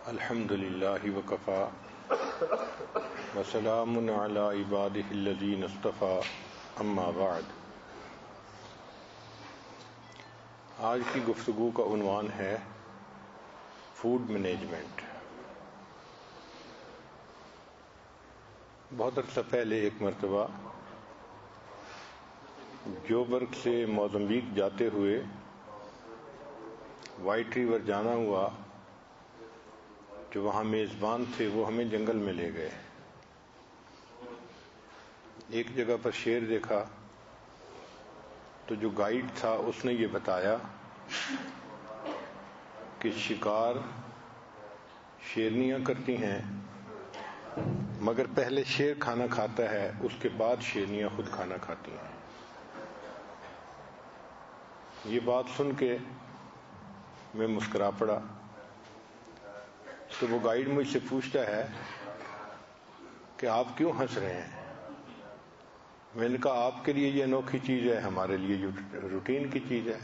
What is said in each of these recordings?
الحمد للہ وکفى وسلام علی عبادہ الذین اصطفى اما بعد۔ آج کی گفتگو کا عنوان ہے فوڈ مینجمنٹ۔ بہت عرصہ پہلے ایک مرتبہ جوبرگ سے موزمبیق جاتے ہوئے وائٹ ریور جانا ہوا۔ جو وہاں میزبان تھے وہ ہمیں جنگل میں لے گئے۔ ایک جگہ پر شیر دیکھا تو جو گائیڈ تھا اس نے یہ بتایا کہ شکار شیرنیاں کرتی ہیں مگر پہلے شیر کھانا کھاتا ہے، اس کے بعد شیرنیاں خود کھانا کھاتی ہیں۔ یہ بات سن کے میں مسکرا پڑا۔ تو وہ گائیڈ مجھ سے پوچھتا ہے کہ آپ کیوں ہنس رہے ہیں؟ میں نے کہا آپ کے لیے یہ انوکھی چیز ہے، ہمارے لیے یہ روٹین کی چیز ہے۔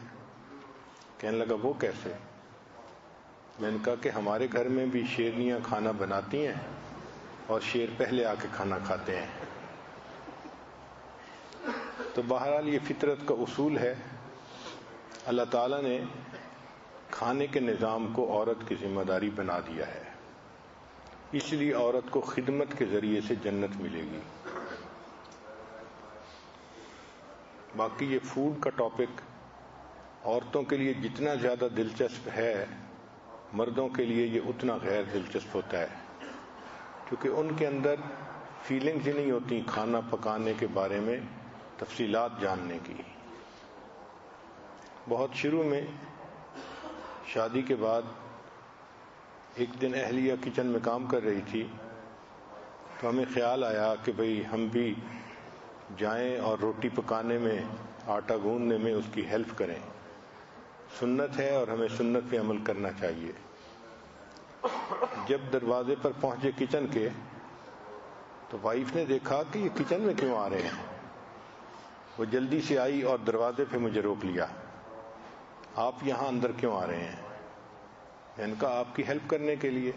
کہنے لگا وہ کیسے؟ میں نے کہا کہ ہمارے گھر میں بھی شیرنیاں کھانا بناتی ہیں اور شیر پہلے آ کے کھانا کھاتے ہیں۔ تو بہرحال یہ فطرت کا اصول ہے۔ اللہ تعالیٰ نے کھانے کے نظام کو عورت کی ذمہ داری بنا دیا ہے، اس لیے عورت کو خدمت کے ذریعے سے جنت ملے گی۔ باقی یہ فوڈ کا ٹاپک عورتوں کے لیے جتنا زیادہ دلچسپ ہے، مردوں کے لیے یہ اتنا غیر دلچسپ ہوتا ہے، کیونکہ ان کے اندر فیلنگز ہی نہیں ہوتی کھانا پکانے کے بارے میں تفصیلات جاننے کی۔ بہت شروع میں شادی کے بعد ایک دن اہلیہ کچن میں کام کر رہی تھی تو ہمیں خیال آیا کہ بھئی ہم بھی جائیں اور روٹی پکانے میں، آٹا گوندنے میں اس کی ہیلپ کریں۔ سنت ہے اور ہمیں سنت پہ عمل کرنا چاہیے۔ جب دروازے پر پہنچے کچن کے تو وائف نے دیکھا کہ یہ کچن میں کیوں آ رہے ہیں۔ وہ جلدی سے آئی اور دروازے پہ مجھے روک لیا۔ آپ یہاں اندر کیوں آ رہے ہیں؟ میں نے کہا آپ کی ہیلپ کرنے کے لیے۔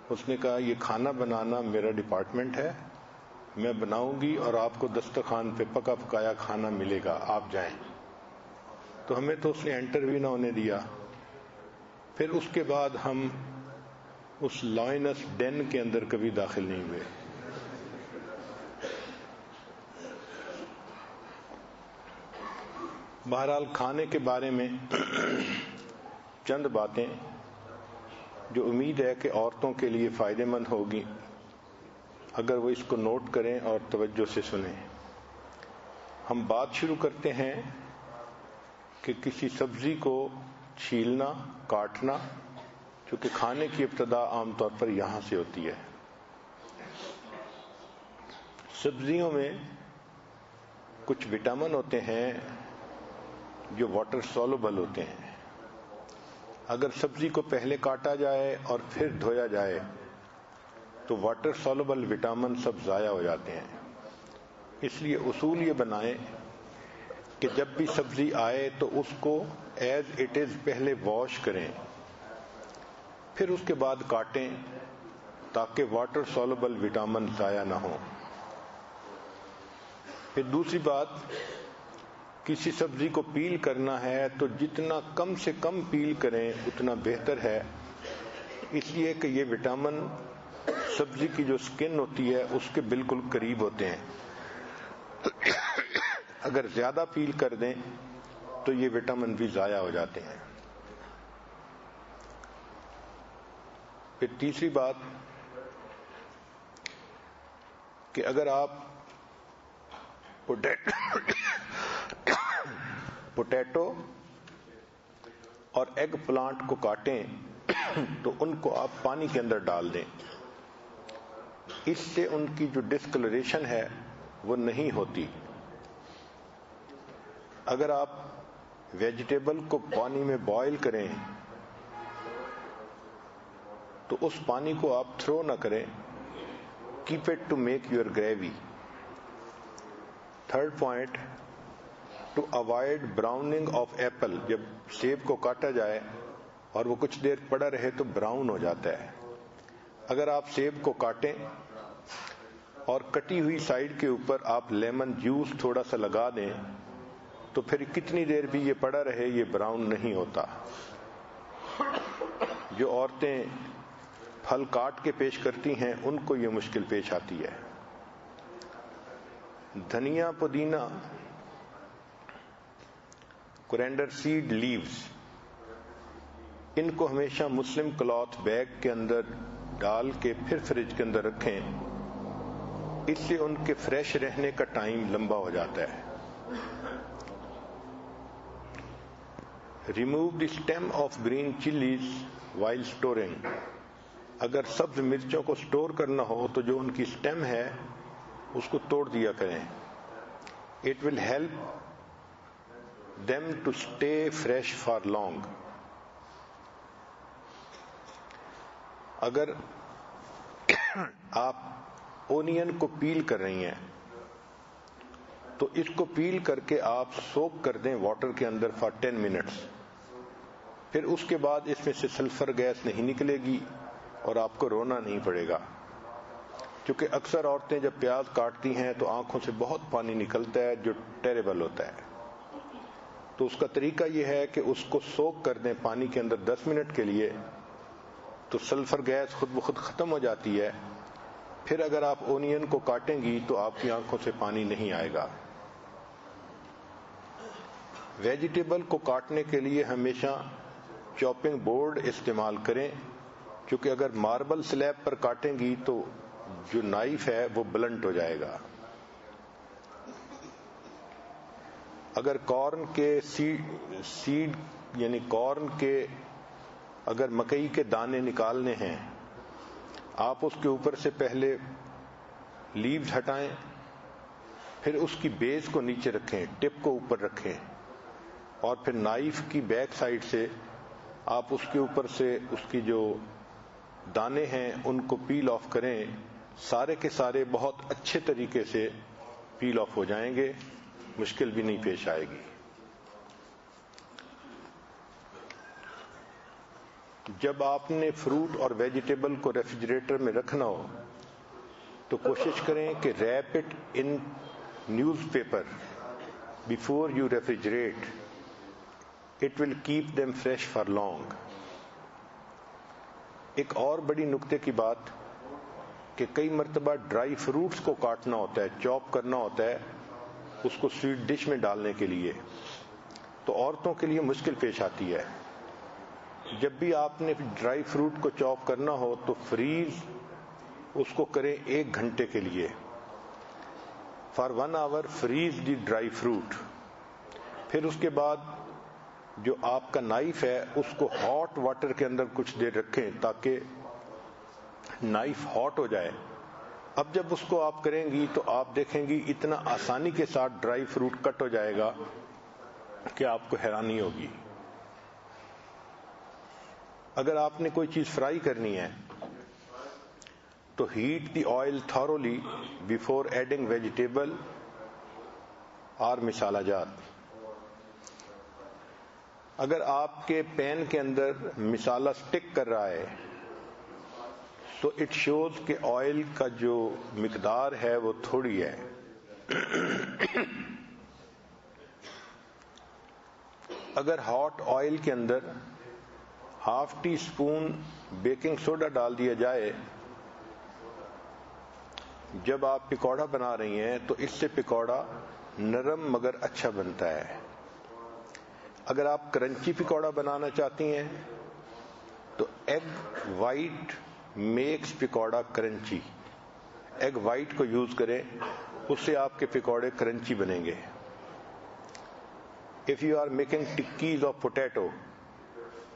اس نے کہا یہ کھانا بنانا میرا ڈپارٹمنٹ ہے، میں بناؤں گی اور آپ کو دسترخوان پہ پکا پکایا کھانا ملے گا، آپ جائیں۔ تو ہمیں تو اس نے انٹر بھی نہ ہونے دیا۔ پھر اس کے بعد ہم اس لائنس ڈین کے اندر کبھی داخل نہیں ہوئے۔ بہرحال کھانے کے بارے میں چند باتیں جو امید ہے کہ عورتوں کے لیے فائدہ مند ہوگی اگر وہ اس کو نوٹ کریں اور توجہ سے سنیں۔ ہم بات شروع کرتے ہیں کہ کسی سبزی کو چھیلنا، کاٹنا، کیونکہ کھانے کی ابتدا عام طور پر یہاں سے ہوتی ہے۔ سبزیوں میں کچھ وٹامن ہوتے ہیں جو واٹر سولوبل ہوتے ہیں۔ اگر سبزی کو پہلے کاٹا جائے اور پھر دھویا جائے تو واٹر سولوبل وٹامن سب ضائع ہو جاتے ہیں۔ اس لیے اصول یہ بنائیں کہ جب بھی سبزی آئے تو اس کو ایز اٹ از پہلے واش کریں، پھر اس کے بعد کاٹیں تاکہ واٹر سولوبل وٹامن ضائع نہ ہوں۔ پھر دوسری بات، کسی سبزی کو پیل کرنا ہے تو جتنا کم سے کم پیل کریں اتنا بہتر ہے، اس لیے کہ یہ وٹامن سبزی کی جو سکن ہوتی ہے اس کے بالکل قریب ہوتے ہیں۔ اگر زیادہ پیل کر دیں تو یہ وٹامن بھی ضائع ہو جاتے ہیں۔ پھر تیسری بات کہ اگر آپ پوٹیٹو اور ایگ پلانٹ کو کاٹیں تو ان کو آپ پانی کے اندر ڈال دیں، اس سے ان کی جو ڈسکلریشن ہے وہ نہیں ہوتی۔ اگر آپ ویجیٹیبل کو پانی میں بوائل کریں تو اس پانی کو آپ تھرو نہ کریں، keep it to make your gravy. Third point, to avoid browning of apple, جب سیب کو کاٹا جائے اور وہ کچھ دیر پڑا رہے تو براؤن ہو جاتا ہے. اگر آپ سیب کو کاٹیں اور کٹی ہوئی سائڈ کے اوپر آپ لیمن جوس تھوڑا سا لگا دیں تو پھر کتنی دیر بھی یہ پڑا رہے یہ براؤن نہیں ہوتا. جو عورتیں پھل کاٹ کے پیش کرتی ہیں ان کو یہ مشکل پیش آتی ہے. دھنیا، پودینہ، کورینڈر سیڈ لیوز، ان کو ہمیشہ مسلم کلاتھ بیگ کے اندر ڈال کے پھر فریج کے اندر رکھیں، اس سے ان کے فریش رہنے کا ٹائم لمبا ہو جاتا ہے. Remove the stem of green chillies while storing. اگر سبز مرچوں کو سٹور کرنا ہو تو جو ان کی اسٹیم ہے اس کو توڑ دیا کریں. It will help them to stay fresh for long. اگر آپ اونین کو پیل کر رہی ہیں تو اس کو پیل کر کے آپ سوک کر دیں واٹر کے اندر فار 10 منٹس. پھر اس کے بعد اس میں سے سلفر گیس نہیں نکلے گی اور آپ کو رونا نہیں پڑے گا. کیونکہ اکثر عورتیں جب پیاز کاٹتی ہیں تو آنکھوں سے بہت پانی نکلتا ہے جو ٹیریبل ہوتا ہے. تو اس کا طریقہ یہ ہے کہ اس کو سوک کر دیں پانی کے اندر 10 منٹ کے لیے تو سلفر گیس خود بخود ختم ہو جاتی ہے. پھر اگر آپ اونین کو کاٹیں گی تو آپ کی آنکھوں سے پانی نہیں آئے گا. ویجیٹیبل کو کاٹنے کے لیے ہمیشہ چاپنگ بورڈ استعمال کریں، کیونکہ اگر ماربل سلیب پر کاٹیں گی تو جو نائف ہے وہ بلنٹ ہو جائے گا. اگر کارن کے سیڈ یعنی کارن کے اگر مکئی کے دانے نکالنے ہیں، آپ اس کے اوپر سے پہلے لیوز ہٹائیں، پھر اس کی بیس کو نیچے رکھیں، ٹپ کو اوپر رکھیں، اور پھر نائف کی بیک سائڈ سے آپ اس کے اوپر سے اس کی جو دانے ہیں ان کو پیل آف کریں. سارے کے سارے بہت اچھے طریقے سے پیل آف ہو جائیں گے، مشکل بھی نہیں پیش آئے گی. جب آپ نے فروٹ اور ویجیٹیبل کو ریفریجریٹر میں رکھنا ہو تو کوشش کریں کہ wrap it in newspaper before you refrigerate. It will keep them fresh for long. ایک اور بڑی نکتے کی بات کہ کئی مرتبہ ڈرائی فروٹس کو کاٹنا ہوتا ہے، چاپ کرنا ہوتا ہے اس کو سویٹ ڈش میں ڈالنے کے لیے، تو عورتوں کے لیے مشکل پیش آتی ہے. جب بھی آپ نے ڈرائی فروٹ کو چاپ کرنا ہو تو فریز اس کو کریں 1 گھنٹے کے لیے. For 1 hour freeze the dry fruit. پھر اس کے بعد جو آپ کا نائف ہے اس کو ہاٹ واٹر کے اندر کچھ دیر رکھیں تاکہ نائف ہاٹ ہو جائے. اب جب اس کو آپ کریں گی تو آپ دیکھیں گی اتنا آسانی کے ساتھ ڈرائی فروٹ کٹ ہو جائے گا کہ آپ کو حیرانی ہوگی. اگر آپ نے کوئی چیز فرائی کرنی ہے تو ہیٹ دی آئل تھورولی بیفور ایڈنگ ویجیٹیبل اور مسالہ جات. اگر آپ کے پین کے اندر مسالہ سٹک کر رہا ہے تو اٹ شوز کہ آئل کا جو مقدار ہے وہ تھوڑی ہے. اگر ہاٹ آئل کے اندر ½ ٹی اسپون بیکنگ سوڈا ڈال دیا جائے جب آپ پکوڑا بنا رہی ہیں تو اس سے پکوڑا نرم مگر اچھا بنتا ہے. اگر آپ کرنچی پکوڑا بنانا چاہتی ہیں تو ایگ وائٹ میکس پکوڑا کرنچی. ایگ وائٹ کو یوز کریں، اس سے آپ کے پکوڑے کرنچی بنیں گے. If you are making tikkis of potato,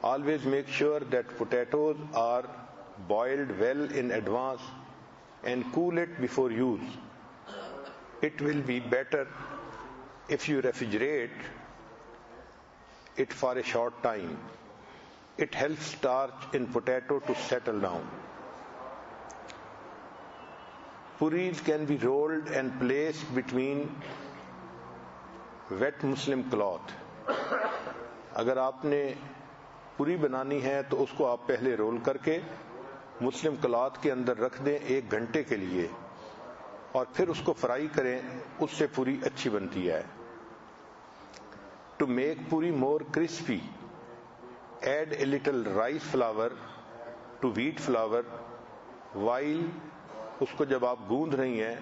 always make sure that potatoes are boiled well in advance and cool it before use. It will be better if you refrigerate it for a short time. It helps starch in potato to settle down. Puris can be rolled and placed between wet Muslim cloth. اگر آپ نے پوری بنانی ہے تو اس کو آپ پہلے رول کر کے مسلم کلاتھ کے اندر رکھ دیں 1 گھنٹے کے لیے، اور پھر اس کو فرائی کریں، اس سے پوری اچھی بنتی ہے۔ To make puri more crispy add a little rice flour to wheat flour while, اس کو جب آپ گوندھ رہی ہیں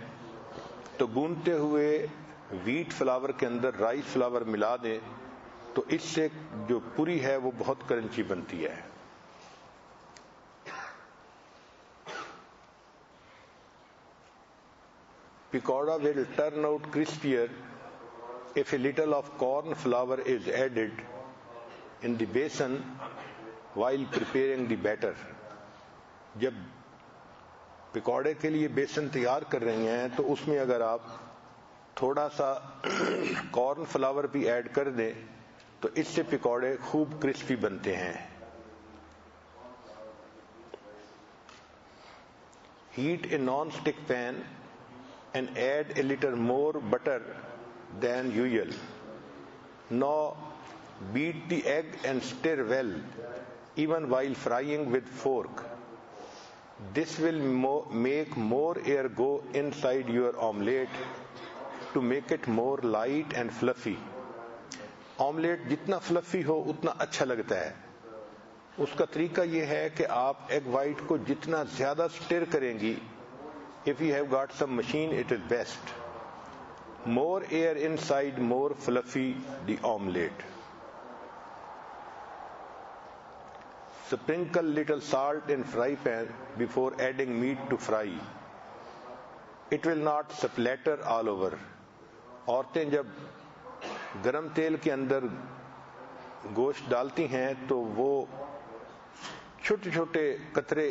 تو گوندھتے ہوئے ویٹ فلاور کے اندر رائس فلاور ملا دیں، تو اس سے جو پوری ہے وہ بہت کرنچی بنتی ہے۔ پکوڑا will turn out crispier if a little of corn flour is added in the basin while preparing the batter۔ جب پکوڑے کے لیے بیسن تیار کر رہی ہیں تو اس میں اگر آپ تھوڑا سا کارن فلاور بھی ایڈ کر دیں تو اس سے پکوڑے خوب کرسپی بنتے ہیں۔ Heat a non-stick pan and add a little more butter than usual. Now beat the egg and stir well, even while frying with fork. This will make more air go inside your omelette to make it more light and fluffy. Omelette جتنا fluffy ہو اتنا اچھا لگتا ہے۔ اس کا طریقہ یہ ہے کہ آپ ایگ وائٹ کو جتنا زیادہ سٹر کریں گی، if you have got some machine it is best. More air inside, more fluffy the omelette. Sprinkle little salt in fry pan before adding meat to fry. It will not splatter all over. عورتیں جب گرم تیل کے اندر گوشت ڈالتی ہیں تو وہ چھوٹے چھوٹے قطرے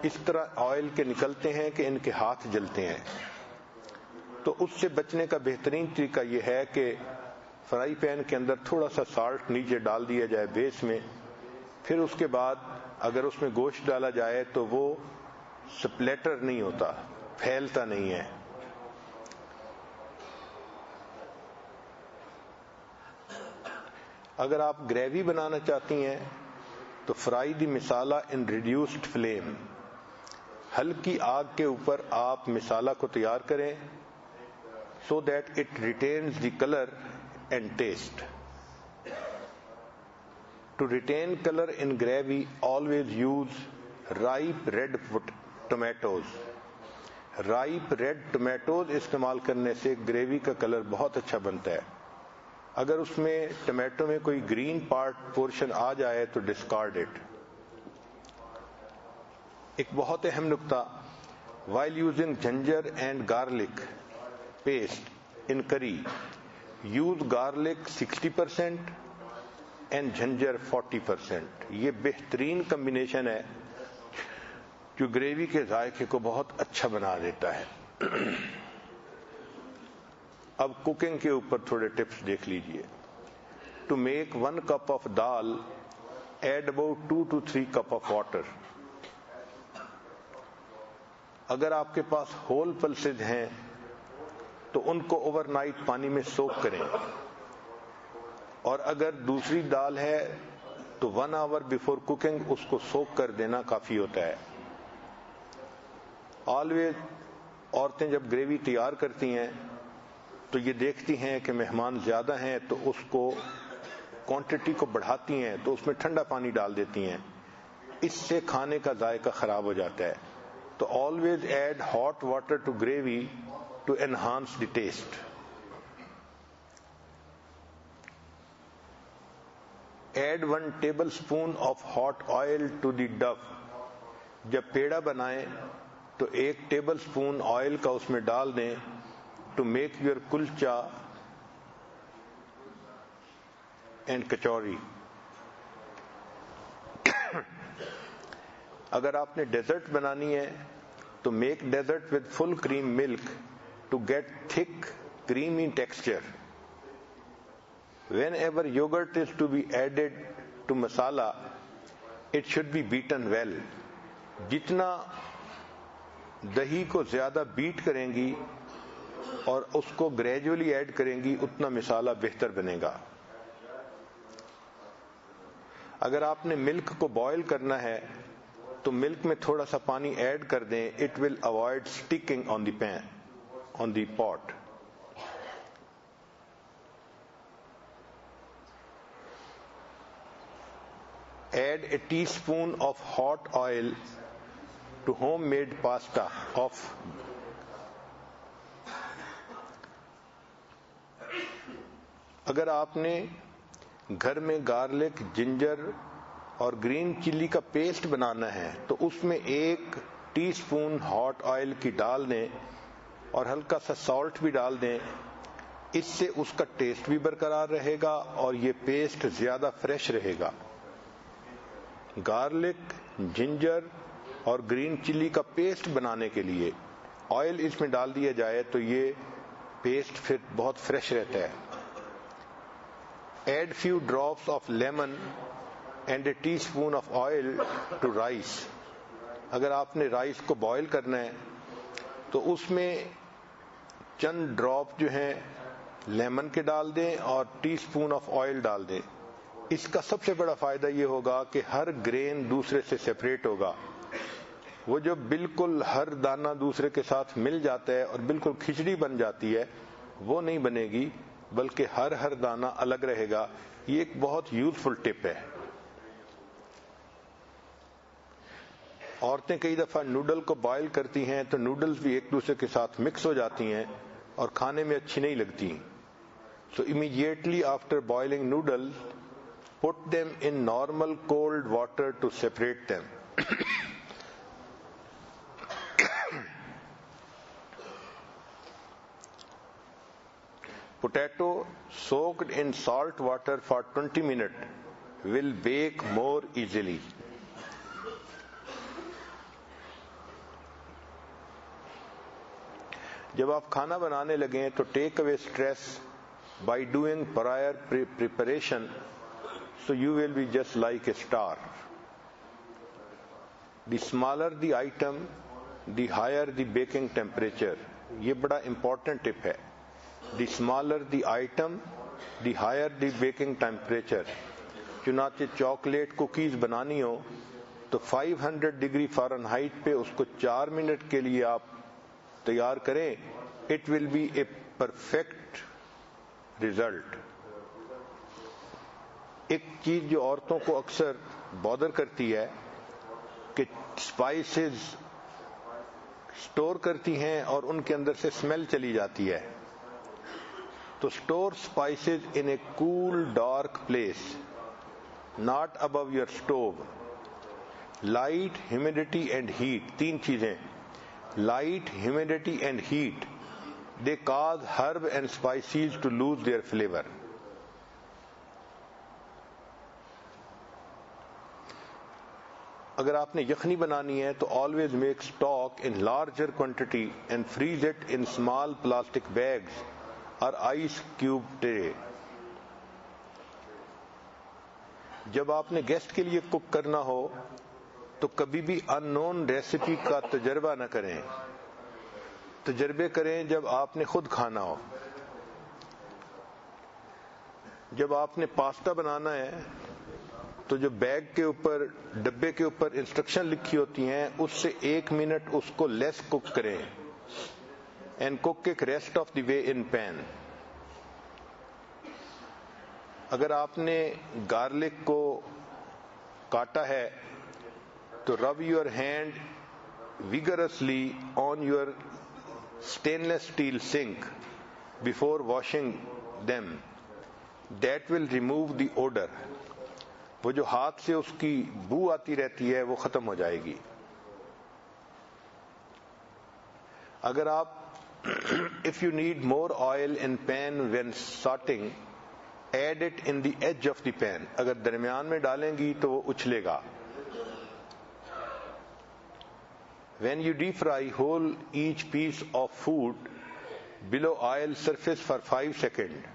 اس طرح آئل کے نکلتے ہیں کہ ان کے ہاتھ جلتے ہیں۔ تو اس سے بچنے کا بہترین طریقہ یہ ہے کہ فرائی پین کے اندر تھوڑا سا سالٹ نیچے ڈال دیا جائے بیس میں، پھر اس کے بعد اگر اس میں گوشت ڈالا جائے تو وہ سپلیٹر نہیں ہوتا، پھیلتا نہیں ہے۔ اگر آپ گریوی بنانا چاہتی ہیں تو فرائی دی مسالہ ان ریڈیوسڈ فلیم، ہلکی آگ کے اوپر آپ مسالہ کو تیار کریں so that it retains the color and taste. To retain color in gravy, always use ripe red tomatoes. Ripe red tomatoes استعمال کرنے سے گریوی کا کلر بہت اچھا بنتا ہے۔ اگر اس میں ٹمیٹو میں کوئی گرین پورشن آ جائے تو ڈسکارڈ اٹ۔ ایک بہت اہم نقطہ، while using ginger and garlic paste in curry, use garlic 60% and ginger 40%۔ یہ بہترین کمبینیشن ہے جو گریوی کے ذائقے کو بہت اچھا بنا دیتا ہے۔ اب کوکنگ کے اوپر تھوڑے ٹپس دیکھ لیجئے۔ ٹو میک 1 cup of دال add about 2 to 3 cup of water۔ اگر آپ کے پاس ہول پلسز ہیں تو ان کو اوور نائٹ پانی میں سوک کریں، اور اگر دوسری دال ہے تو 1 hour before cooking اس کو سوک کر دینا کافی ہوتا ہے۔ آلویز عورتیں جب گریوی تیار کرتی ہیں تو یہ دیکھتی ہیں کہ مہمان زیادہ ہیں تو اس کو کوانٹٹی کو بڑھاتی ہیں تو اس میں ٹھنڈا پانی ڈال دیتی ہیں، اس سے کھانے کا ذائقہ خراب ہو جاتا ہے۔ تو always add hot water to gravy to enhance the taste۔ Add 1 tablespoon of hot oil to the dough۔ جب پیڑا بنائیں تو 1 ٹیبل سپون آئل کا اس میں ڈال دیں to make your kulcha and kachori۔ اگر آپ نے ڈیزرٹ بنانی ہے تو make dessert with full cream milk to get thick creamy texture۔ Whenever yogurt is to be added to masala, it should be beaten well۔ جتنا دہی کو زیادہ بیٹ کریں گی اور اس کو گریجولی ایڈ کریں گی اتنا مسالہ بہتر بنے گا۔ اگر آپ نے ملک کو بوائل کرنا ہے تو ملک میں تھوڑا سا پانی ایڈ کر دیں. It will avoid sticking on the pan on the pot. Add a teaspoon of hot oil to homemade pasta اگر آپ نے گھر میں گارلک، جنجر اور گرین چلی کا پیسٹ بنانا ہے تو اس میں 1 ٹی اسپون ہاٹ آئل کی ڈال دیں اور ہلکا سا سالٹ بھی ڈال دیں. اس سے اس کا ٹیسٹ بھی برقرار رہے گا اور یہ پیسٹ زیادہ فریش رہے گا. گارلک، جنجر اور گرین چلی کا پیسٹ بنانے کے لیے آئل اس میں ڈال دیا جائے تو یہ پیسٹ پھر بہت فریش رہتا ہے. Add few drops of lemon and a teaspoon of oil to rice. اگر آپ نے رائس کو بوائل کرنا ہے تو اس میں چند ڈراپ جو ہیں لیمن کے ڈال دیں اور ٹی اسپون آف آئل ڈال دیں. اس کا سب سے بڑا فائدہ یہ ہوگا کہ ہر گرین دوسرے سے سیپریٹ ہوگا. وہ جو بالکل ہر دانہ دوسرے کے ساتھ مل جاتا ہے اور بالکل کھچڑی بن جاتی ہے وہ نہیں بنے گی، بلکہ ہر دانہ الگ رہے گا. یہ ایک بہت یوزفل ٹپ ہے. عورتیں کئی دفعہ نوڈل کو بوائل کرتی ہیں تو نوڈلز بھی ایک دوسرے کے ساتھ مکس ہو جاتی ہیں اور کھانے میں اچھی نہیں لگتی. So immediately after boiling noodles put them in normal cold water to separate them. Potato soaked in salt water for 20 minutes will bake more easily. جب آپ کھانا بنانے لگیں تو ٹیک اوے stress by doing prior preparation, so you will be just like a star. The smaller the item, the higher the baking temperature. یہ بڑا important tip ہے. The smaller the item, the higher the baking temperature. چنانچہ chocolate cookies بنانی ہو تو 500 degree Fahrenheit پہ اس کو 4 minute کے لیے آپ تیار کریں. It will be a perfect result. ایک چیز جو عورتوں کو اکثر بادر کرتی ہے کہ اسپائسز اسٹور کرتی ہیں اور ان کے اندر سے اسمیل چلی جاتی ہے. تو store spices in a cool dark place, not above your stove. Light, humidity and heat, 3 چیزیں. Light, humidity and heat, they cause herb and spices to lose their flavor. اگر آپ نے یخنی بنانی ہے تو always make stock in larger quantity and freeze it in small plastic bags or ice cube tray. جب آپ نے گیسٹ کے لیے کک کرنا ہو تو کبھی بھی ان نون ریسیپی کا تجربہ نہ کریں. تجربے کریں جب آپ نے خود کھانا ہو. جب آپ نے پاستا بنانا ہے تو جو بیگ کے اوپر, ڈبے کے اوپر انسٹرکشن لکھی ہوتی ہیں اس سے 1 منٹ اس کو لیس کک کریں. And cook it rest of the way in pan. اگر آپ نے گارلک کو کاٹا ہے تو rub your hand vigorously on your stainless steel sink before washing them. That will remove the odor. وہ جو ہاتھ سے اس کی بو آتی رہتی ہے وہ ختم ہو جائے گی. اگر آپ if you need more oil in pan when sauteing, add it in the edge of the pan. اگر درمیان میں ڈالیں گی تو وہ اچھلے گا. When you deep fry, hold each piece of food below oil surface for 5 seconds.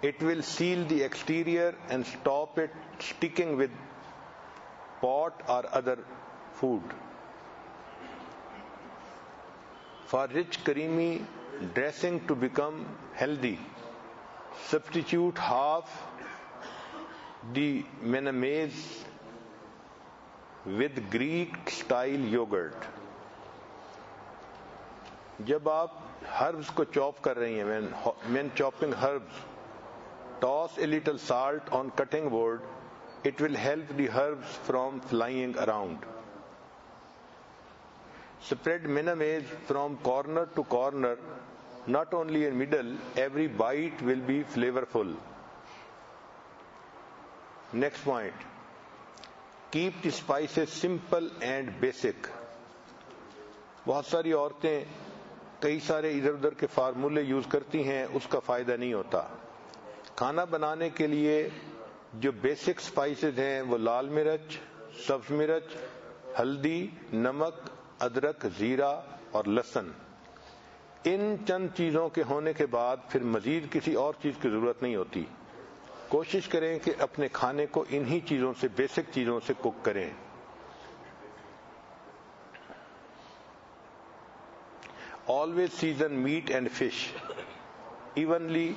It will seal the exterior and stop it sticking with pot or other food. For rich, creamy dressing to become healthy, substitute half the mayonnaise with Greek style yogurt. جب آپ herbs کو چاپ کر رہی ہیں when chopping herbs, toss a little salt on cutting board. It will help the herbs from flying around. Spread mayonnaise from corner to corner, not only in middle. Every bite will be flavorful. Next point. Keep the spices simple and basic. بہت ساری عورتیں کئی سارے ادھر ادھر کے فارمولے use کرتی ہیں، اس کا فائدہ نہیں ہوتا. کھانا بنانے کے لیے جو بیسک سپائسز ہیں وہ لال مرچ، سبز مرچ، ہلدی، نمک، ادرک، زیرہ اور لہسن. ان چند چیزوں کے ہونے کے بعد پھر مزید کسی اور چیز کی ضرورت نہیں ہوتی. کوشش کریں کہ اپنے کھانے کو انہی چیزوں سے، بیسک چیزوں سے کوک کریں. Always season meat and fish evenly.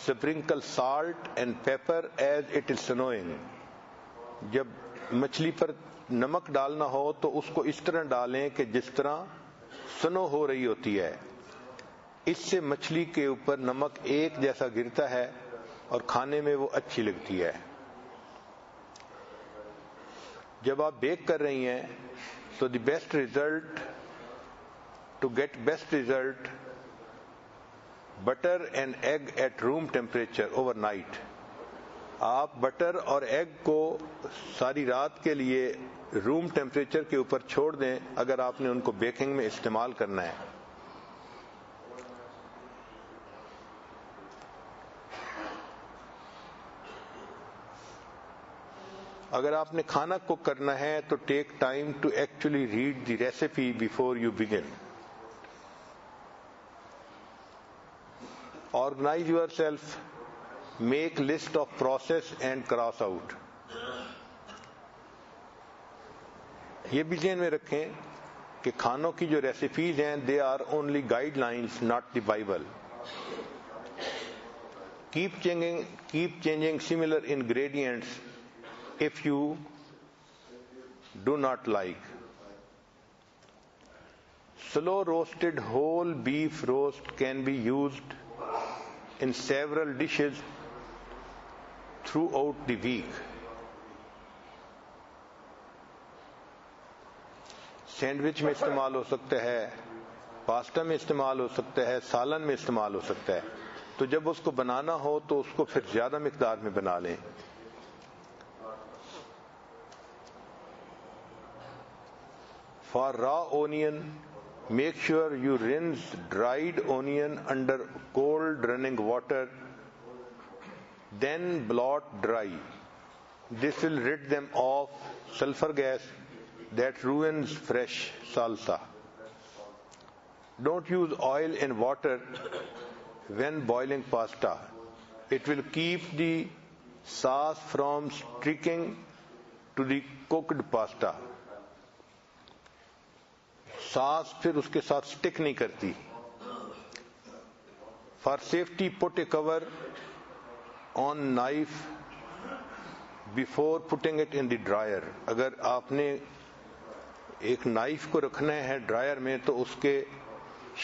Sprinkle salt and pepper as it is snowing. جب مچھلی پر نمک ڈالنا ہو تو اس کو اس طرح ڈالیں کہ جس طرح سنو ہو رہی ہوتی ہے. اس سے مچھلی کے اوپر نمک ایک جیسا گرتا ہے اور کھانے میں وہ اچھی لگتی ہے. جب آپ بیک کر رہی ہیں تو to get best result, butter and egg at room temperature overnight. آپ بٹر اور ایگ کو ساری رات کے لیے روم ٹیمپریچر کے اوپر چھوڑ دیں اگر آپ نے ان کو بیکنگ میں استعمال کرنا ہے. اگر آپ نے کھانا کوک کرنا ہے تو take time to actually read the recipe before you begin. Organize yourself, make list of process and cross out. یہ بھی ذہن میں رکھیں کہ کھانوں کی جو ریسیپیز ہیں they are only guidelines, not the Bible. Keep changing similar ingredients if you do not like. Slow roasted whole beef roast can be used in several dishes throughout the week. Sandwich میں استعمال ہو سکتا ہے، pasta میں استعمال ہو سکتا ہے، سالن میں استعمال ہو سکتا ہے. تو جب اس کو بنانا ہو تو اس کو پھر زیادہ مقدار میں بنا لیں. For raw onion, make sure you rinse dried onion under cold running water, then blot dry. This will rid them of sulfur gas that ruins fresh salsa. Don't use oil in water when boiling pasta. It will keep the sauce from sticking to the cooked pasta. ساس پھر اس کے ساتھ stick نہیں کرتی. For safety put a cover on knife before putting it in the drawer. اگر آپ نے ایک نائف کو رکھنا ہے ڈرائر میں تو اس کے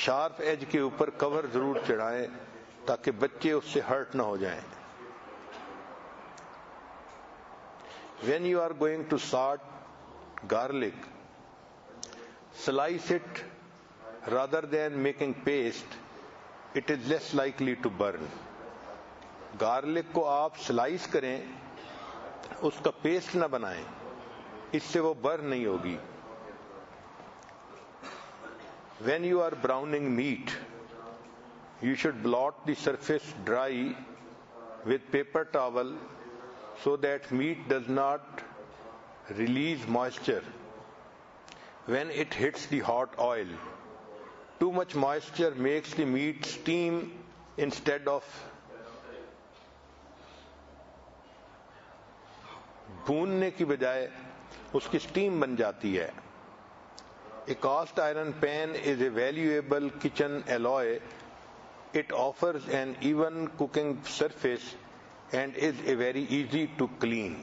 شارپ ایج کے اوپر کور ضرور چڑھائیں تاکہ بچے اس سے ہرٹ نہ ہو جائیں. When you are going to sauté garlic, slice it rather than making paste. It is less likely to burn. Garlic کو آپ سلائس کریں, اس کا پیسٹ نہ بنائیں, اس سے وہ برن نہیں ہوگی. When you are browning meat, you should blot the surface dry with paper towel so that meat does not release moisture when it hits the hot oil. Too much moisture makes the meat steam instead of بھوننے کی بجائے اس کی steam بن جاتی ہے. A cast iron pan is a valuable kitchen alloy. It offers an even cooking surface and is a very easy to clean.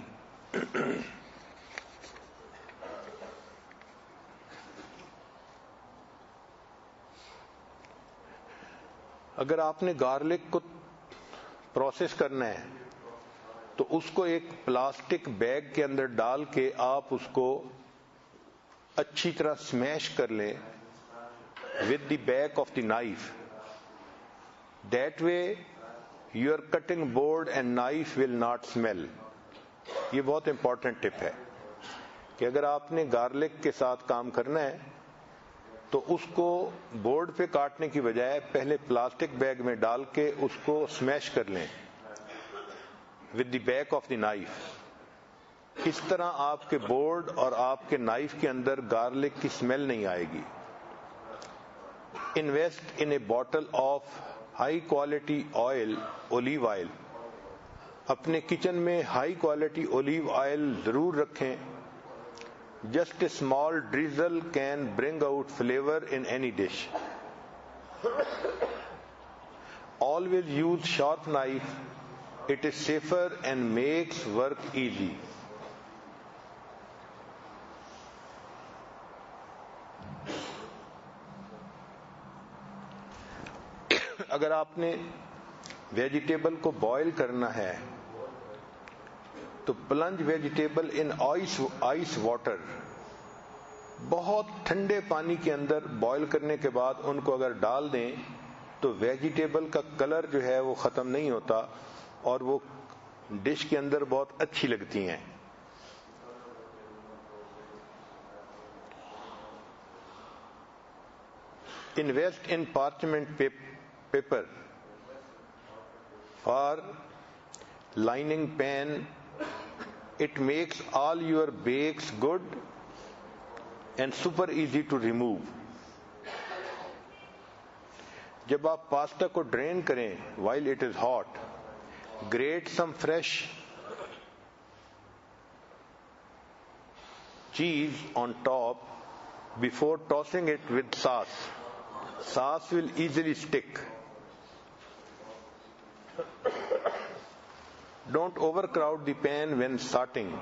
اگر آپ نے garlic کو process کرنا ہے تو اس کو ایک پلاسٹک بیگ کے اندر ڈال کے آپ اس کو اچھی طرح سمیش کر لیں with the back of the knife. That way your cutting board and knife will not smell. یہ بہت امپورٹنٹ ٹپ ہے کہ اگر آپ نے گارلک کے ساتھ کام کرنا ہے تو اس کو بورڈ پہ کاٹنے کی بجائے پہلے پلاسٹک بیگ میں ڈال کے اس کو سمیش کر لیں with the back of the knife. اس طرح آپ کے بورڈ اور آپ کے نائف کے اندر گارلک کی سمیل نہیں آئے گی. Invest in a bottle of high quality oil, olive oil. اپنے کچن میں ہائی کوالٹی اولیو آئل ضرور رکھیں. Just a small drizzle can bring out flavor in any dish. Always use sharp knife. It is safer and makes work easy. اگر آپ نے vegetable کو boil کرنا ہے تو پلنج ویجیٹیبل ان آئس واٹر. بہت ٹھنڈے پانی کے اندر بوائل کرنے کے بعد ان کو اگر ڈال دیں تو ویجیٹیبل کا کلر جو ہے وہ ختم نہیں ہوتا اور وہ ڈش کے اندر بہت اچھی لگتی ہیں. Invest in parchment paper for lining pan. It makes all your bakes good and super easy to remove. جب آپ پاستا کو ڈرین کریں while it is hot, grate some fresh cheese on top before tossing it with sauce. Sauce will easily stick. Don't overcrowd the pan when starting.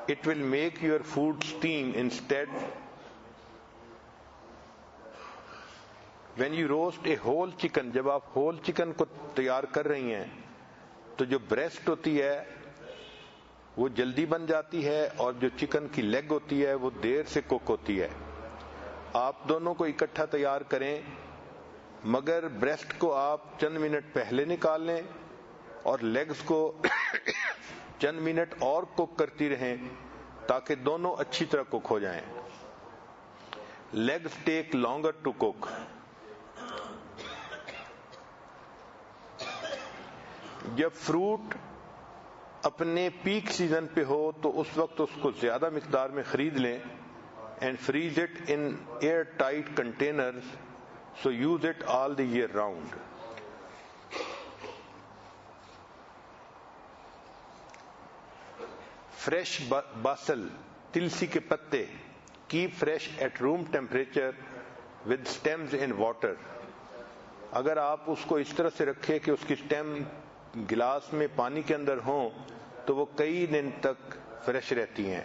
It will make your food steam instead. When you roast a whole chicken, جب آپ whole chicken کو تیار کر رہی ہیں تو جو breast ہوتی ہے وہ جلدی بن جاتی ہے اور جو چکن کی لیگ ہوتی ہے وہ دیر سے کوک ہوتی ہے. آپ دونوں کو اکٹھا تیار کریں مگر بریسٹ کو آپ چند منٹ پہلے نکال لیں اور لیگز کو چند منٹ اور کوک کرتی رہیں تاکہ دونوں اچھی طرح کوک ہو جائیں. Legs take longer to cook. جب فروٹ اپنے پیک سیزن پہ ہو تو اس وقت اس کو زیادہ مقدار میں خرید لیں and freeze it in air-tight containers, so use it all the year round. Fresh basil, تلسی کے پتے, keep fresh at room temperature with stems in water. اگر آپ اس کو اس طرح سے رکھیں کہ اس کی سٹیم گلاس میں پانی کے اندر ہوں تو وہ کئی دن تک فریش رہتی ہیں.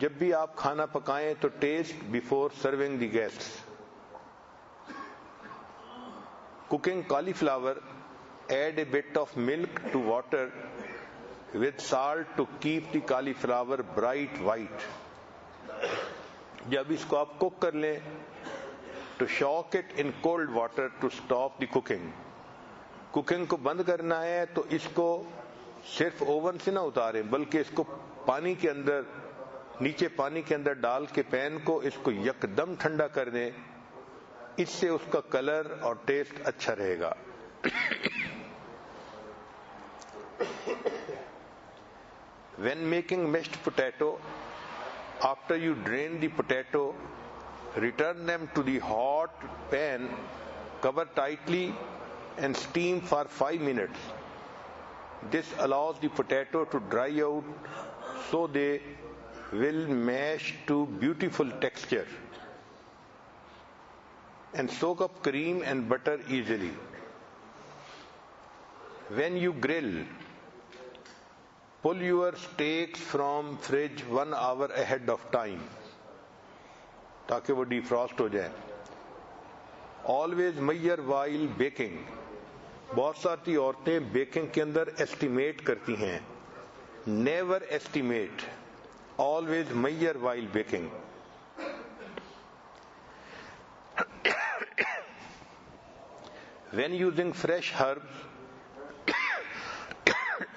جب بھی آپ کھانا پکائیں تو taste before serving the guests. Cooking cauliflower, add a bit of milk to water with salt to keep the cauliflower bright white. جب اس کو آپ کوک کر لیں تو shock it in cold water to stop the cooking. Cooking کو بند کرنا ہے تو اس کو صرف اوون سے نہ اتاریں بلکہ اس کو پانی کے اندر نیچے پانی کے اندر ڈال کے پین کو اس کو یکدم ٹھنڈا کر دیں. اس سے اس کا کلر اور ٹیسٹ اچھا رہے گا. When making mashed potato, after you drain the potato, return them to the hot pan, cover tightly and steam for 5 minutes. This allows the potato to dry out so they will mash to beautiful texture and soak up cream and butter easily. When you grill, pull your steaks from fridge 1 hour ahead of time تاکہ وہ ڈیفراسٹ ہو جائیں. Always measure while baking. بہت ساری عورتیں baking کے اندر estimate کرتی ہیں. Never estimate. Always measure while baking. When using fresh herbs,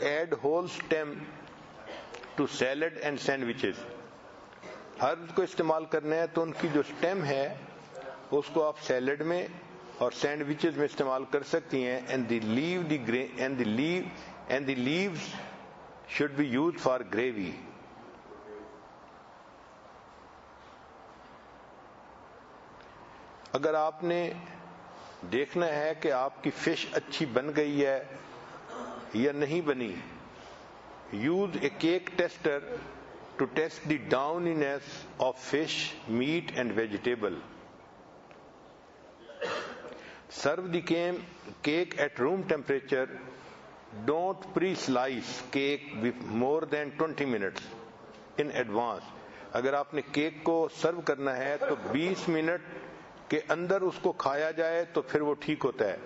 add whole stem to salad and sandwiches. Herbs کو استعمال کرنا ہے تو ان کی جو سٹیم ہے اس کو آپ سیلڈ میں اور سینڈوچز میں استعمال کر سکتی ہیں. and the leaves should be used for gravy. اگر آپ نے دیکھنا ہے کہ آپ کی فش اچھی بن گئی ہے یا نہیں بنی, use a cake tester to test the doneness of fish, meat and vegetable. Serve the cake at room temperature. Don't pre-slice cake with more than 20 minutes in advance. اگر آپ نے کیک کو سرو کرنا ہے تو 20 منٹ کے اندر اس کو کھایا جائے تو پھر وہ ٹھیک ہوتا ہے.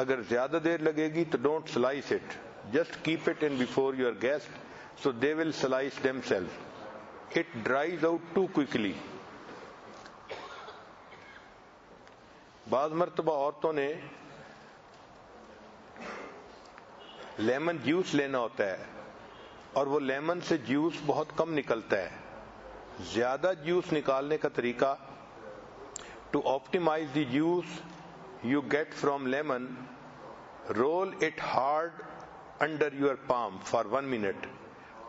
اگر زیادہ دیر لگے گی تو don't slice it, just keep it in before your guest so they will slice themselves. It dries out too quickly. بعض مرتبہ عورتوں نے لیمن جوس لینا ہوتا ہے اور وہ لیمن سے جوس بہت کم نکلتا ہے. زیادہ جوس نکالنے کا طریقہ, to optimize the juice you get from lemon, roll it hard under your palm for 1 minute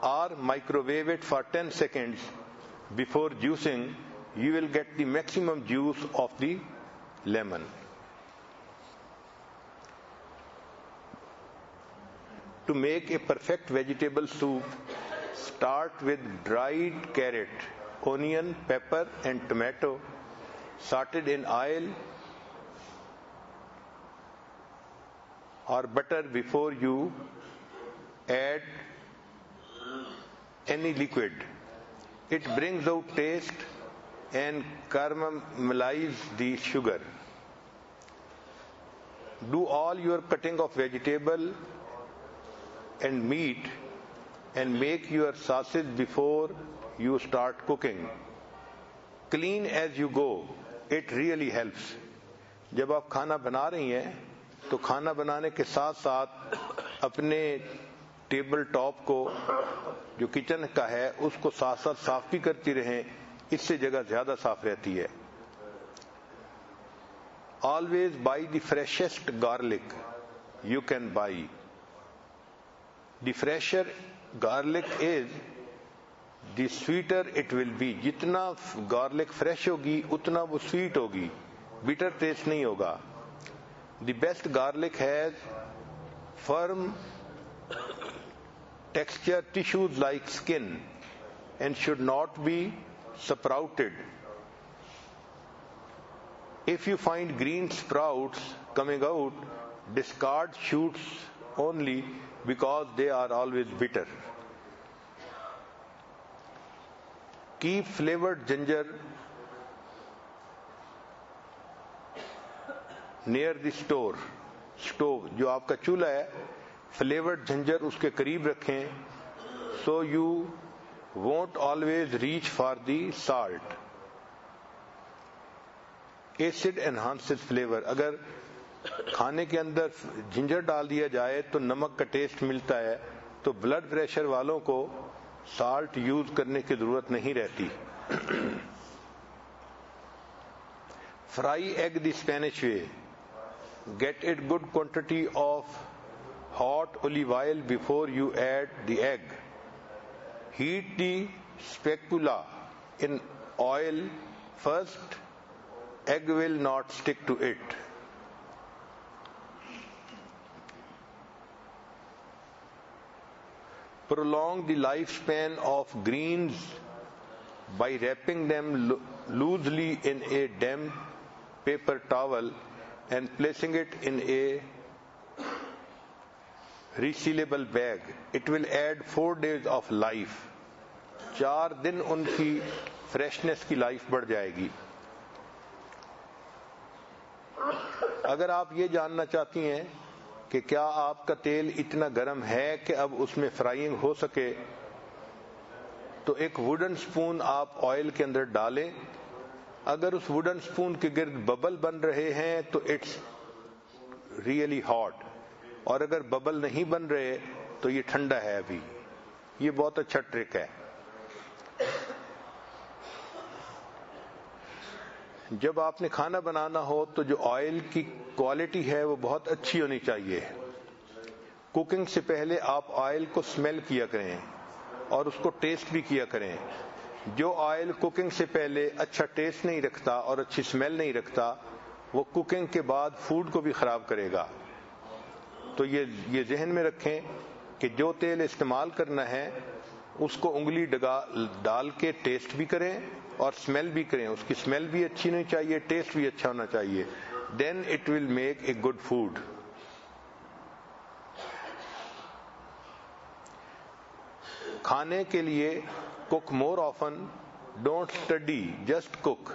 or microwave it for 10 seconds before juicing. You will get the maximum juice of the lemon. To make a perfect vegetable soup, start with dried carrot, onion, pepper and tomato sauteed in oil or butter before you add any liquid. It brings out taste and caramelize the sugar. Do all your cutting of vegetable and meat and make your sausage before you start cooking. Clean as you go. It really helps. جب آپ کھانا بنا رہی ہیں تو کھانا بنانے کے ساتھ ساتھ اپنے ٹیبل ٹاپ کو جو کچن کا ہے اس کو ساتھ ساتھ صاف بھی کرتی رہیں, اس سے جگہ زیادہ صاف رہتی ہے. Always buy the freshest garlic you can buy. The fresher garlic is, the sweeter it will be. جتنا گارلک فریش ہوگی اتنا وہ سویٹ ہوگی, bitter ٹیسٹ نہیں ہوگا. The best garlic has firm texture tissues like skin and should not be sprouted. If you find green sprouts coming out, discard shoots only because they are always bitter. Keep flavored ginger near the stove. جو آپ کا چولہا ہے, flavoured ginger اس کے قریب رکھیں, so you won't always reach for the salt. Acid enhances flavor. اگر کھانے کے اندر جنجر ڈال دیا جائے تو نمک کا ٹیسٹ ملتا ہے, تو بلڈ پریشر والوں کو سالٹ یوز کرنے کی ضرورت نہیں رہتی. Fry egg the Spanish way. Get a good quantity of hot olive oil before you add the egg. Heat the spatula in oil first. Egg will not stick to it. Prolong the lifespan of greens by wrapping them loosely in a damp paper towel and placing it in a resealable bag. It will add 4 days of life. 4 دن ان کی freshness کی life بڑھ جائے گی. اگر آپ یہ جاننا چاہتی ہیں کہ کیا آپ کا تیل اتنا گرم ہے کہ اب اس میں فرائنگ ہو سکے، تو ایک ووڈن سپون آپ آئل کے اندر ڈالیں. اگر اس ووڈن سپون کے گرد ببل بن رہے ہیں تو اٹس ریئلی ہاٹ، اور اگر ببل نہیں بن رہے تو یہ ٹھنڈا ہے ابھی. یہ بہت اچھا ٹرک ہے. جب آپ نے کھانا بنانا ہو تو جو آئل کی کوالٹی ہے وہ بہت اچھی ہونی چاہیے. کوکنگ سے پہلے آپ آئل کو اسمیل کیا کریں اور اس کو ٹیسٹ بھی کیا کریں. جو آئل کوکنگ سے پہلے اچھا ٹیسٹ نہیں رکھتا اور اچھی اسمیل نہیں رکھتا، وہ کوکنگ کے بعد فوڈ کو بھی خراب کرے گا. تو یہ ذہن میں رکھیں کہ جو تیل استعمال کرنا ہے اس کو انگلی ڈال کے ٹیسٹ بھی کریں اور اسمیل بھی کریں. اس کی اسمیل بھی اچھی ہونی چاہیے، ٹیسٹ بھی اچھا ہونا چاہیے. Then it will make a good food. کھانے کے لیے cook more often, don't study, just cook.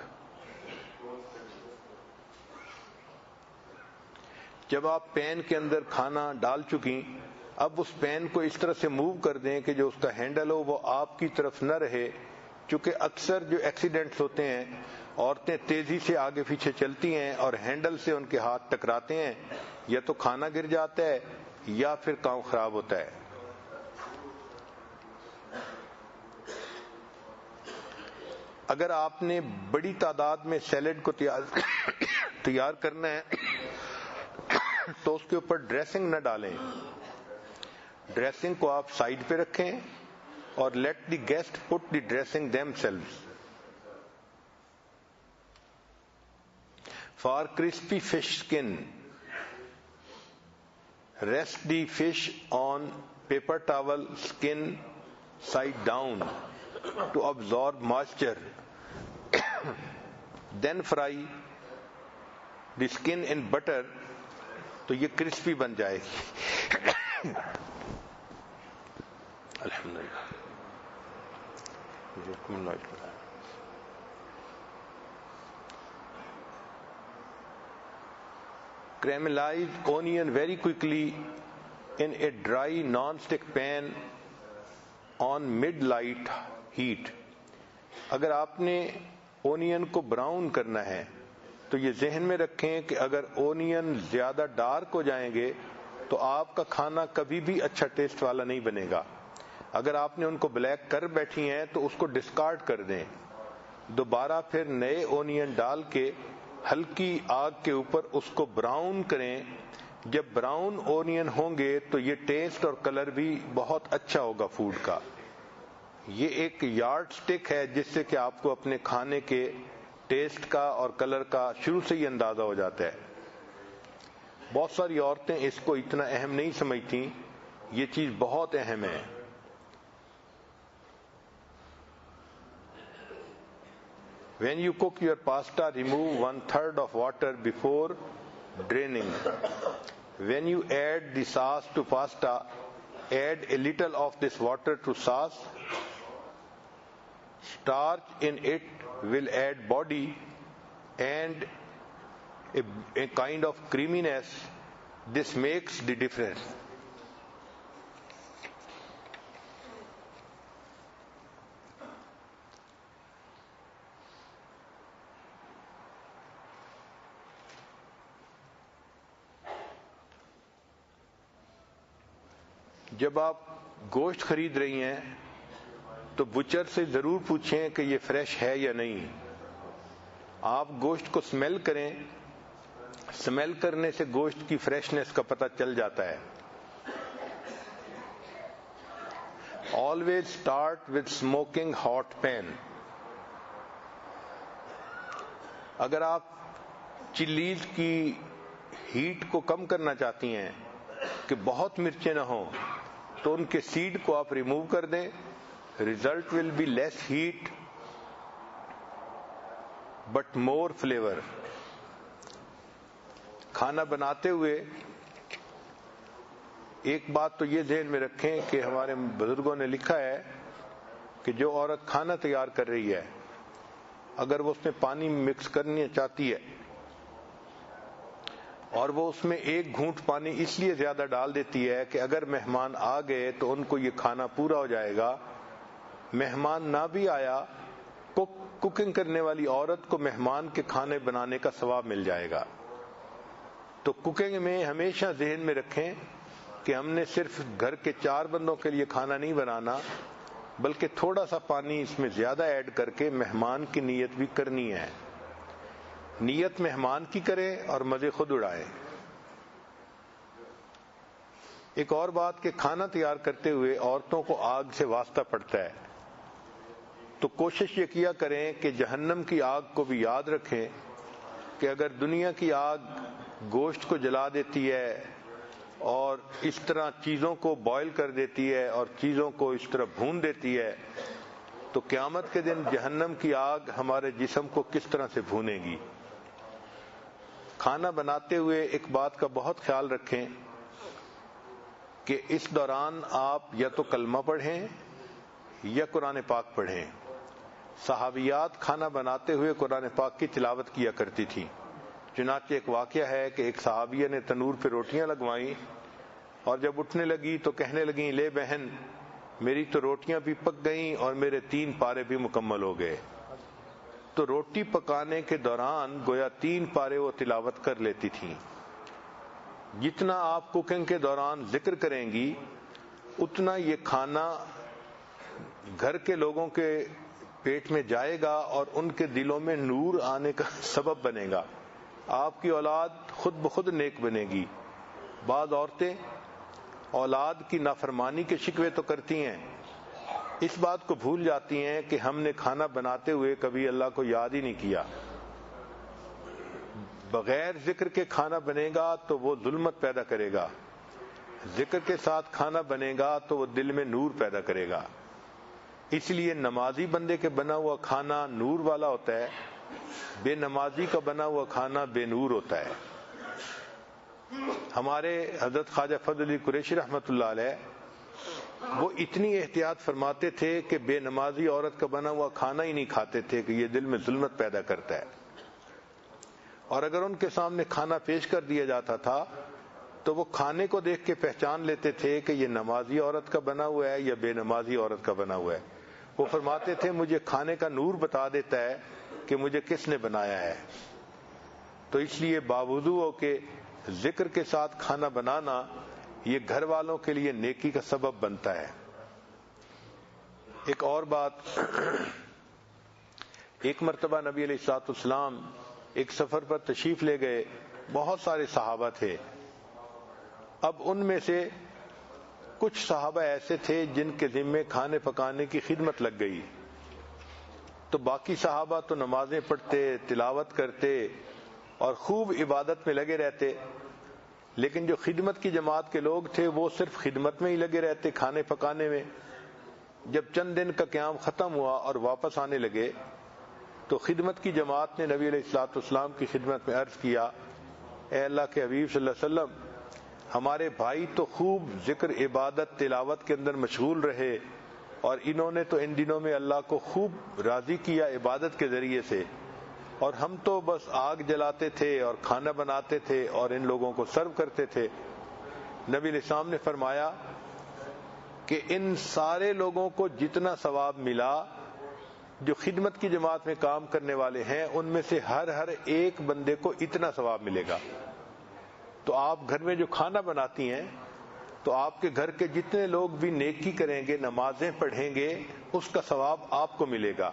جب آپ پین کے اندر کھانا ڈال چکی، اب اس پین کو اس طرح سے موو کر دیں کہ جو اس کا ہینڈل ہو وہ آپ کی طرف نہ رہے. چونکہ اکثر جو ایکسیڈنٹس ہوتے ہیں، عورتیں تیزی سے آگے پیچھے چلتی ہیں اور ہینڈل سے ان کے ہاتھ ٹکراتے ہیں، یا تو کھانا گر جاتا ہے یا پھر کام خراب ہوتا ہے. اگر آپ نے بڑی تعداد میں سیلڈ کو تیار کرنا ہے تو اس کے اوپر ڈریسنگ نہ ڈالیں. ڈریسنگ کو آپ سائڈ پہ رکھیں اور let the guest put the dressing themselves. For crispy fish skin, rest the fish on paper towel skin side down to absorb moisture. Then fry the skin in butter. تو یہ crispy بن جائے گی. الحمدللہ. Caramelize onion very quickly in a dry non-stick pan on mid-light heat. اگر آپ نے onion کو brown کرنا ہے تو یہ ذہن میں رکھیں کہ اگر اونین زیادہ ڈارک ہو جائیں گے تو آپ کا کھانا کبھی بھی اچھا ٹیسٹ والا نہیں بنے گا. اگر آپ نے ان کو بلیک کر بیٹھی ہیں تو اس کو ڈسکارڈ کر دیں. دوبارہ پھر نئے اونین ڈال کے ہلکی آگ کے اوپر اس کو براؤن کریں. جب براؤن اونین ہوں گے تو یہ ٹیسٹ اور کلر بھی بہت اچھا ہوگا فوڈ کا. یہ ایک یارڈ سٹک ہے جس سے کہ آپ کو اپنے کھانے کے ٹیسٹ کا اور کلر کا شروع سے ہی اندازہ ہو جاتا ہے. بہت ساری عورتیں اس کو اتنا اہم نہیں سمجھتی، یہ چیز بہت اہم ہے. When you cook your pasta, remove 1/3 of water before draining. When you add the sauce to pasta, add a little of this water to sauce. Starch in it will add body and a kind of creaminess. This makes the difference. جب آپ گوشت خرید رہی ہیں تو Butcher سے ضرور پوچھیں کہ یہ فریش ہے یا نہیں. آپ گوشت کو سمیل کریں، سمیل کرنے سے گوشت کی فریشنس کا پتہ چل جاتا ہے. Always start with smoking hot pan. اگر آپ چلیز کی ہیٹ کو کم کرنا چاہتی ہیں کہ بہت مرچیں نہ ہوں تو ان کے سیڈ کو آپ ریموو کر دیں. Result will be less heat but more flavour. کھانا بناتے ہوئے ایک بات تو یہ ذہن میں رکھیں کہ ہمارے بزرگوں نے لکھا ہے کہ جو عورت کھانا تیار کر رہی ہے اگر وہ اس میں پانی مکس کرنا چاہتی ہے اور وہ اس میں ایک گھونٹ پانی اس لیے زیادہ ڈال دیتی ہے کہ اگر مہمان آ گئے تو ان کو یہ کھانا پورا ہو جائے گا، مہمان نہ بھی آیا کوکنگ کرنے والی عورت کو مہمان کے کھانے بنانے کا ثواب مل جائے گا۔ تو کوکنگ میں ہمیشہ ذہن میں رکھیں کہ ہم نے صرف گھر کے 4 بندوں کے لیے کھانا نہیں بنانا، بلکہ تھوڑا سا پانی اس میں زیادہ ایڈ کر کے مہمان کی نیت بھی کرنی ہے۔ نیت مہمان کی کریں اور مزے خود اڑائیں۔ ایک اور بات کہ کھانا تیار کرتے ہوئے عورتوں کو آگ سے واسطہ پڑتا ہے، تو کوشش یہ کیا کریں کہ جہنم کی آگ کو بھی یاد رکھیں کہ اگر دنیا کی آگ گوشت کو جلا دیتی ہے اور اس طرح چیزوں کو بوائل کر دیتی ہے اور چیزوں کو اس طرح بھون دیتی ہے، تو قیامت کے دن جہنم کی آگ ہمارے جسم کو کس طرح سے بھونے گی۔ کھانا بناتے ہوئے ایک بات کا بہت خیال رکھیں کہ اس دوران آپ یا تو کلمہ پڑھیں یا قرآن پاک پڑھیں۔ صحابیات کھانا بناتے ہوئے قرآن پاک کی تلاوت کیا کرتی تھی۔ چنانچہ ایک واقعہ ہے کہ ایک صحابیہ نے تنور پہ روٹیاں لگوائیں اور جب اٹھنے لگی تو کہنے لگیں، لے بہن میری تو روٹیاں بھی پک گئیں اور میرے 3 پارے بھی مکمل ہو گئے۔ تو روٹی پکانے کے دوران گویا 3 پارے وہ تلاوت کر لیتی تھیں۔ جتنا آپ کوکنگ کے دوران ذکر کریں گی اتنا یہ کھانا گھر کے لوگوں کے پیٹ میں جائے گا اور ان کے دلوں میں نور آنے کا سبب بنے گا۔ آپ کی اولاد خود بخود نیک بنے گی۔ بعض عورتیں اولاد کی نافرمانی کے شکوے تو کرتی ہیں، اس بات کو بھول جاتی ہیں کہ ہم نے کھانا بناتے ہوئے کبھی اللہ کو یاد ہی نہیں کیا۔ بغیر ذکر کے کھانا بنے گا تو وہ ظلمت پیدا کرے گا، ذکر کے ساتھ کھانا بنے گا تو وہ دل میں نور پیدا کرے گا۔ اس لیے نمازی بندے کے بنا ہوا کھانا نور والا ہوتا ہے، بے نمازی کا بنا ہوا کھانا بے نور ہوتا ہے۔ ہمارے حضرت خواجہ فضل علی قریشی رحمۃ اللہ علیہ وہ اتنی احتیاط فرماتے تھے کہ بے نمازی عورت کا بنا ہوا کھانا ہی نہیں کھاتے تھے کہ یہ دل میں ظلمت پیدا کرتا ہے، اور اگر ان کے سامنے کھانا پیش کر دیا جاتا تھا تو وہ کھانے کو دیکھ کے پہچان لیتے تھے کہ یہ نمازی عورت کا بنا ہوا ہے یا بے نمازی عورت کا بنا ہوا ہے۔ وہ فرماتے تھے مجھے کھانے کا نور بتا دیتا ہے کہ مجھے کس نے بنایا ہے۔ تو اس لیے باوضو ہو کے ذکر کے ساتھ کھانا بنانا یہ گھر والوں کے لیے نیکی کا سبب بنتا ہے۔ ایک اور بات، ایک مرتبہ نبی علیہ الصلوۃ والسلام ایک سفر پر تشریف لے گئے، بہت سارے صحابہ تھے۔ اب ان میں سے کچھ صحابہ ایسے تھے جن کے ذمے کھانے پکانے کی خدمت لگ گئی، تو باقی صحابہ تو نمازیں پڑھتے، تلاوت کرتے اور خوب عبادت میں لگے رہتے، لیکن جو خدمت کی جماعت کے لوگ تھے وہ صرف خدمت میں ہی لگے رہتے، کھانے پکانے میں۔ جب چند دن کا قیام ختم ہوا اور واپس آنے لگے تو خدمت کی جماعت نے نبی علیہ الصلوۃ والسلام کی خدمت میں عرض کیا، اے اللہ کے حبیب صلی اللہ علیہ وسلم، ہمارے بھائی تو خوب ذکر، عبادت، تلاوت کے اندر مشغول رہے اور انہوں نے تو ان دنوں میں اللہ کو خوب راضی کیا عبادت کے ذریعے سے، اور ہم تو بس آگ جلاتے تھے اور کھانا بناتے تھے اور ان لوگوں کو سرو کرتے تھے۔ نبی علیہ السلام نے فرمایا کہ ان سارے لوگوں کو جتنا ثواب ملا جو خدمت کی جماعت میں کام کرنے والے ہیں، ان میں سے ہر ایک بندے کو اتنا ثواب ملے گا۔ تو آپ گھر میں جو کھانا بناتی ہیں تو آپ کے گھر کے جتنے لوگ بھی نیکی کریں گے، نمازیں پڑھیں گے، اس کا ثواب آپ کو ملے گا۔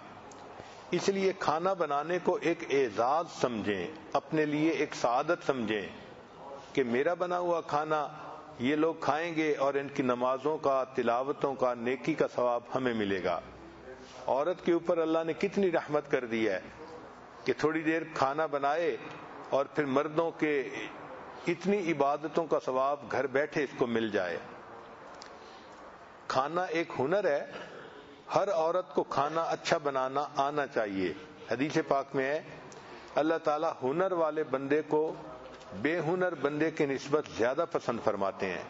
اس لیے کھانا بنانے کو ایک اعزاز سمجھیں، اپنے لیے ایک سعادت سمجھیں کہ میرا بنا ہوا کھانا یہ لوگ کھائیں گے اور ان کی نمازوں کا، تلاوتوں کا، نیکی کا ثواب ہمیں ملے گا۔ عورت کے اوپر اللہ نے کتنی رحمت کر دی ہے کہ تھوڑی دیر کھانا بنائے اور پھر مردوں کے اتنی عبادتوں کا ثواب گھر بیٹھے اس کو مل جائے۔ کھانا ایک ہنر ہے، ہر عورت کو کھانا اچھا بنانا آنا چاہیے۔ حدیث پاک میں ہے اللہ تعالیٰ ہنر والے بندے کو بے ہنر بندے کے نسبت زیادہ پسند فرماتے ہیں۔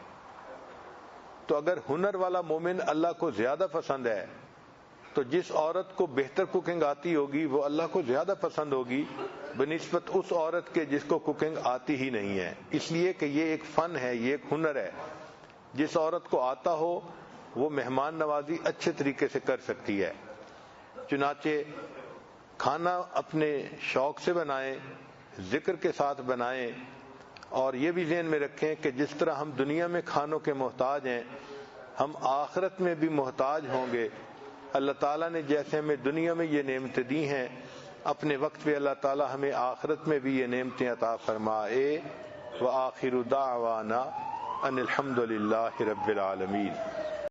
تو اگر ہنر والا مومن اللہ کو زیادہ پسند ہے تو جس عورت کو بہتر کوکنگ آتی ہوگی وہ اللہ کو زیادہ پسند ہوگی بنسبت اس عورت کے جس کو کوکنگ آتی ہی نہیں ہے، اس لیے کہ یہ ایک فن ہے، یہ ایک ہنر ہے۔ جس عورت کو آتا ہو وہ مہمان نوازی اچھے طریقے سے کر سکتی ہے۔ چنانچہ کھانا اپنے شوق سے بنائیں، ذکر کے ساتھ بنائیں، اور یہ بھی ذہن میں رکھیں کہ جس طرح ہم دنیا میں کھانوں کے محتاج ہیں ہم آخرت میں بھی محتاج ہوں گے۔ اللہ تعالیٰ نے جیسے ہمیں دنیا میں یہ نعمتیں دی ہیں اپنے وقت پہ اللہ تعالیٰ ہمیں آخرت میں بھی یہ نعمتیں عطا فرمائے۔ وآخر دعوانا ان الحمد للہ رب العالمین۔